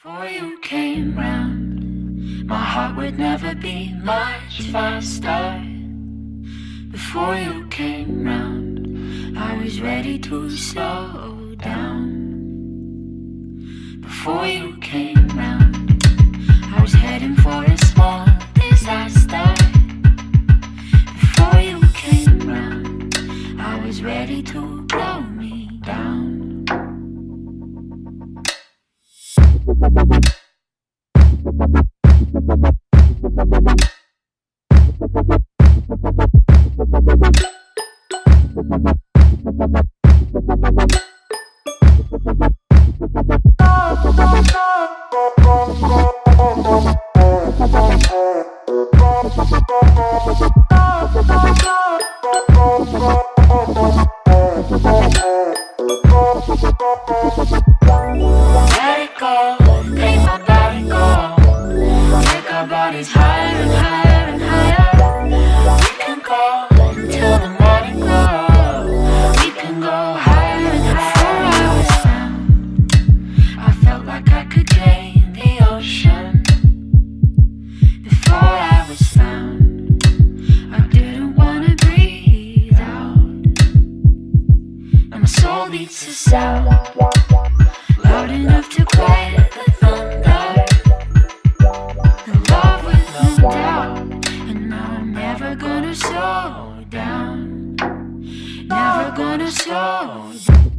Before you came round, my heart would never beat much faster. Before you came round, I was ready to slow down. Before you came round, I was heading for a small disaster. Before you came round, I was ready to blow me down. Let it go, make my body go. Take our bodies higher and higher and higher. We can go until the morning glow. We can go higher and higher. Before I was found, I felt like I could gain the ocean. Before I was found, I didn't wanna breathe out. Now my soul beats a sound loud enough to quiet the thunder. In love with no doubt, and I'm never gonna slow down. Never gonna slow down.